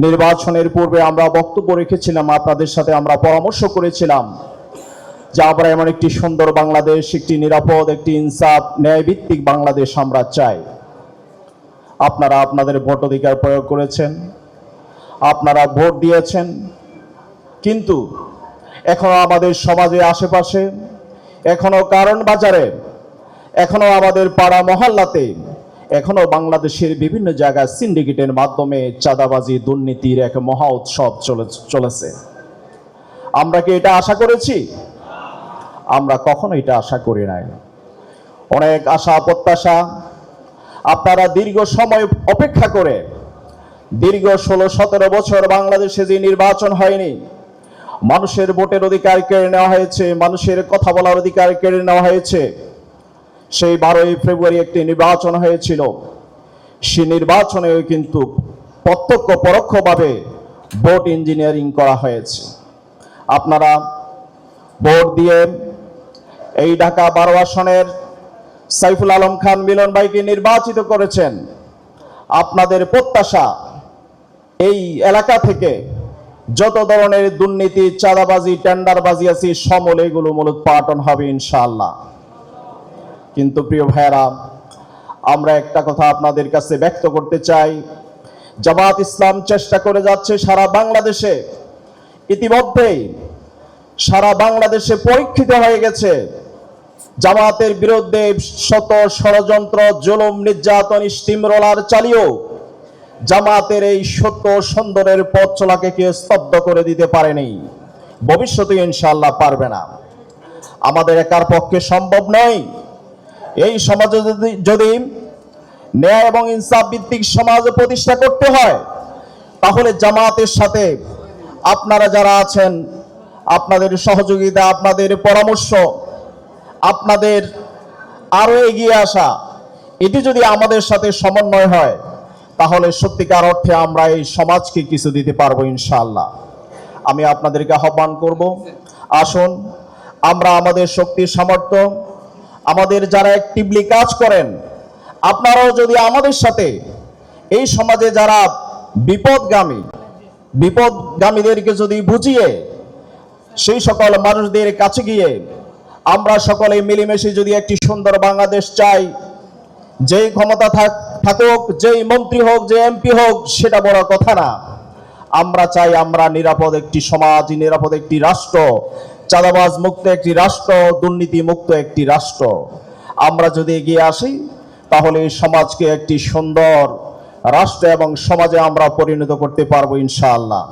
নির্বাচনের পূর্বে আমরা বক্তব্য রেখেছিলাম, আপনাদের সাথে আমরা পরামর্শ করেছিলাম যে আমরা এমন একটি সুন্দর বাংলাদেশ, একটি নিরাপদ, একটি ইনসাফ ন্যায়ভিত্তিক বাংলাদেশ আমরা চাই। আপনারা আপনাদের ভোটাধিকার প্রয়োগ করেছেন, আপনারা ভোট দিয়েছেন, কিন্তু এখনো আমাদের সমাজে আশেপাশে, এখনো কারণ বাজারে, এখনো আমাদের পাড়া মহল্লাতে, এখনো বাংলাদেশের বিভিন্ন জায়গায় সিন্ডিকেটের মাধ্যমে চাঁদাবাজি দুর্নীতির এক মহা উৎসব চলেছে। আমরা কি এটা আশা করেছি? আমরা কখনো এটা আশা করি নাই। অনেক আশা প্রত্যাশা আপনারা দীর্ঘ সময় অপেক্ষা করে, দীর্ঘ 16-17 বছর বাংলাদেশে যে নির্বাচন হয়নি, মানুষের ভোটের অধিকার কেড়ে নেওয়া হয়েছে, মানুষের কথা বলার অধিকার কেড়ে নেওয়া হয়েছে। সেই 12ই ফেব্রুয়ারি একটি নির্বাচন হয়েছিল, সেই নির্বাচনেও কিন্তু প্রত্যক্ষ পরোক্ষভাবে ভোট ইঞ্জিনিয়ারিং করা হয়েছে। আপনারা ভোট দিয়ে এই ঢাকা 12 আসনের সাইফুল আলম খান মিলন ভাইকে নির্বাচিত করেছেন। আপনাদের প্রত্যাশা এই এলাকা থেকে যত ধরনের দুর্নীতি, চাঁদাবাজি, টেন্ডারবাজি আছে সমূলে এগুলো মূলোৎপাটন হবে ইনশাআল্লাহ। কিন্তু প্রিয় ভাইয়েরা, আমরা একটা কথা আপনাদের কাছে ব্যক্ত করতে চাই, জামাত ইসলাম চেষ্টা করে যাচ্ছে সারা বাংলাদেশে, ইতিমধ্যেই সারা বাংলাদেশে পরীক্ষিত হয়ে গেছে জামাতের বিরুদ্ধে শত ষড়যন্ত্র, জুলুম, নির্যাতন, স্টিমরোলার চালিয়েও জামাতের এই সত্য সুন্দরের পথ চলাকে কেউ স্তব্ধ করে দিতে পারেনি, ভবিষ্যতে ইনশাআল্লাহ পারবে না। আমাদের একার পক্ষে সম্ভব নয়। এই সমাজে যদি ন্যায় এবং ইনসাফ ভিত্তিক সমাজ প্রতিষ্ঠা করতে হয়, তাহলে জামাতের সাথে আপনারা যারা আছেন, আপনাদের সহযোগিতা, আপনাদের পরামর্শ, আপনাদের আরো এগিয়ে আসা, এটি যদি আমাদের সাথে সমন্বয় হয়, তাহলে সত্যিকার অর্থে আমরা এই সমাজকে কিছু দিতে পারবো ইনশাআল্লাহ। আমি আপনাদেরকে আহ্বান করব, আসুন আমরা আমাদের শক্তির সামর্থ্য, আমাদের যারা অ্যাক্টিভলি কাজ করেন, আপনারাও যদি আমাদের সাথে এই সমাজে যারা বিপদগামীদেরকে যদি বুঝিয়ে সেই সকল মানুষদের কাছে গিয়ে আমরা সকলে মিলেমিশে যদি একটি সুন্দর বাংলাদেশ চাই, যেই ক্ষমতা থাকুক, যেই মন্ত্রী হোক, যে এমপি হোক, সেটা বড় কথা না। আমরা চাই আমরা নিরাপদ একটি সমাজ, নিরাপদ একটি রাষ্ট্র, চাঁদাবাজ মুক্ত একটি রাষ্ট্র, দুর্নীতি মুক্ত একটি রাষ্ট্র। আমরা যদি এগিয়ে আসি, তাহলে এই সমাজকে একটি সুন্দর রাষ্ট্র এবং সমাজে আমরা পরিণত করতে পারবো ইনশাআল্লাহ।